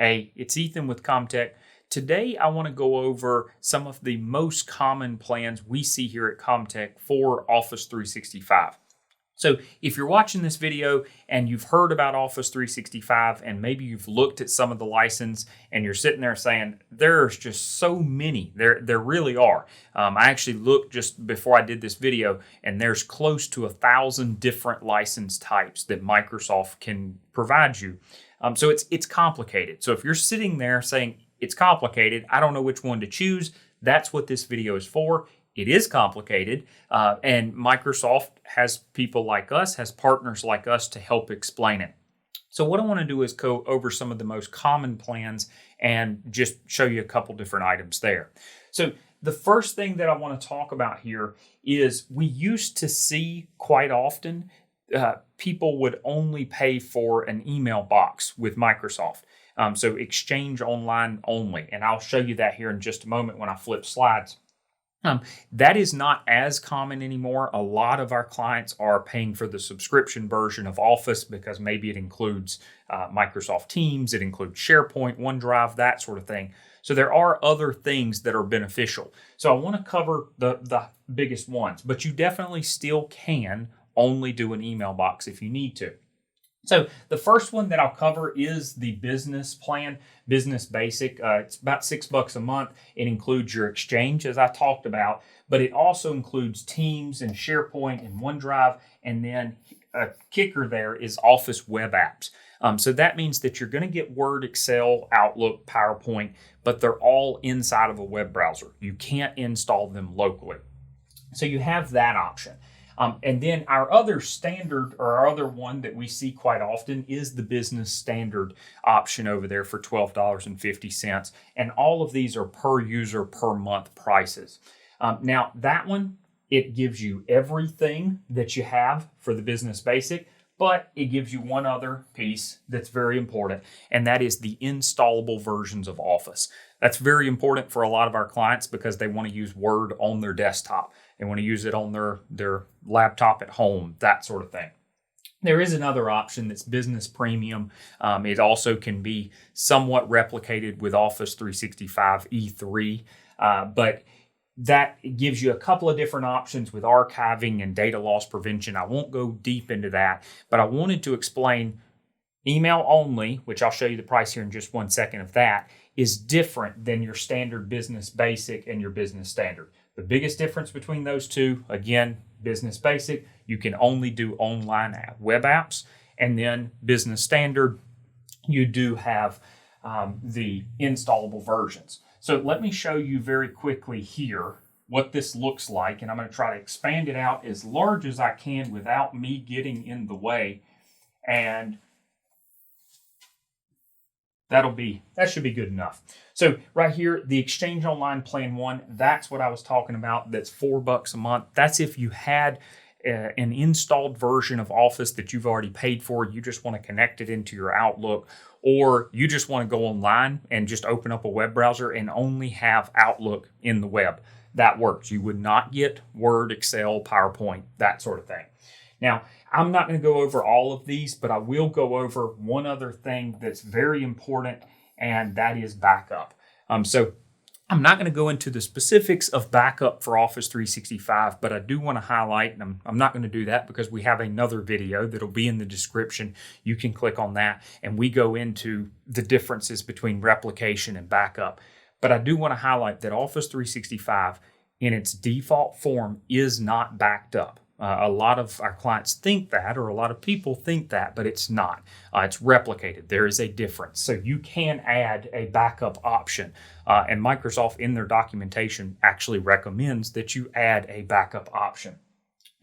Hey, it's Ethan with ComTech. Today, I want to go over some of the most common plans we see here at ComTech for Office 365. So if you're watching this video and you've heard about Office 365 and maybe you've looked at some of the license and you're sitting there saying, there's just so many, there really are. I actually looked just before I did this video and there's close to 1,000 different license types that Microsoft can provide you. So it's complicated. So if you're sitting there saying it's complicated, I don't know which one to choose, that's what this video is for. It is complicated, and Microsoft has people like us, has partners like us to help explain it. So what I want to do is go over some of the most common plans and just show you a couple different items there. So the first thing that I want to talk about here is we used to see quite often people would only pay for an email box with Microsoft. So Exchange Online only, and I'll show you that here in just a moment when I flip slides. That is not as common anymore. A lot of our clients are paying for the subscription version of Office because maybe it includes Microsoft Teams, it includes SharePoint, OneDrive, that sort of thing. So there are other things that are beneficial. So I want to cover the biggest ones, but you definitely still can only do an email box if you need to. So the first one that I'll cover is the business plan, Business Basic. It's about $6 a month. It includes your Exchange, as I talked about, but it also includes Teams and SharePoint and OneDrive, and then a kicker there is Office web apps. So that means that you're going to get Word, Excel, Outlook, PowerPoint, but they're all inside of a web browser. You can't install them locally. So you have that option. And then our other standard, or our other one that we see quite often, is the business standard option over there for $12.50. And all of these are per user per month prices. Now that one, it gives you everything that you have for the business basic, but it gives you one other piece that's very important, and that is the installable versions of Office. That's very important for a lot of our clients because they want to use Word on their desktop. They want to use it on their laptop at home, that sort of thing. There is another option that's Business Premium. It also can be somewhat replicated with Office 365 E3, but that gives you a couple of different options with archiving and data loss prevention. I won't go deep into that, but I wanted to explain email only, which I'll show you the price here in just 1 second of that, is different than your standard Business Basic and your Business Standard. The biggest difference between those two, again, Business Basic, you can only do online web apps, and then Business Standard, you do have the installable versions. So let me show you very quickly here what this looks like, and I'm going to try to expand it out as large as I can without me getting in the way, and that should be good enough. So right here, the Exchange Online Plan 1, that's what I was talking about. That's $4 a month. That's if you had an installed version of Office that you've already paid for. You just want to connect it into your Outlook, or you just want to go online and just open up a web browser and only have Outlook in the web. That works. You would not get Word, Excel, PowerPoint, that sort of thing. Now, I'm not going to go over all of these, but I will go over one other thing that's very important, and that is backup. So I'm not going to go into the specifics of backup for Office 365, but I do want to highlight, and I'm not going to do that because we have another video that'll be in the description. You can click on that, and we go into the differences between replication and backup. But I do want to highlight that Office 365 in its default form is not backed up. A lot of our clients think that, or a lot of people think that, but it's not. It's replicated. There is a difference. So you can add a backup option. And Microsoft in their documentation actually recommends that you add a backup option.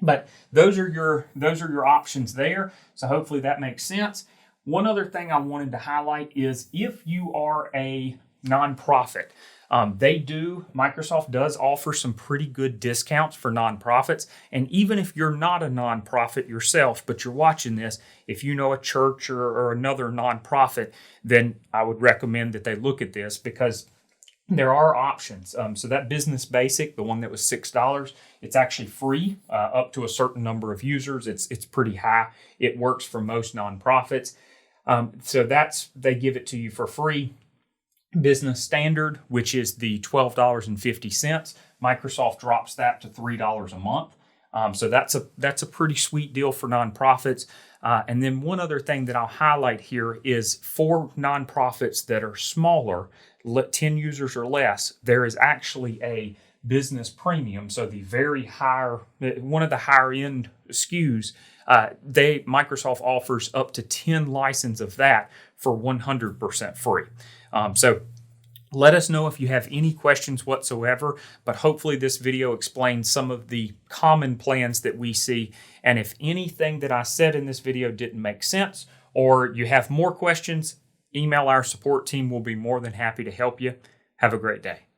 But those are your options there. So hopefully that makes sense. One other thing I wanted to highlight is if you are a nonprofit, Microsoft does offer some pretty good discounts for nonprofits. And even if you're not a nonprofit yourself, but you're watching this, if you know a church or another nonprofit, then I would recommend that they look at this because there are options. So that Business Basic, the one that was $6, it's actually free up to a certain number of users. It's pretty high. It works for most nonprofits. So they give it to you for free. Business Standard, which is the $12.50. Microsoft drops that to $3 a month. So that's a pretty sweet deal for nonprofits. And then one other thing that I'll highlight here is for nonprofits that are smaller, 10 users or less, there is actually a business premium. So the one of the higher end SKUs, Microsoft offers up to 10 licenses of that for 100% free. So let us know if you have any questions whatsoever, but hopefully this video explains some of the common plans that we see. And if anything that I said in this video didn't make sense, or you have more questions, email our support team. We'll be more than happy to help you. Have a great day.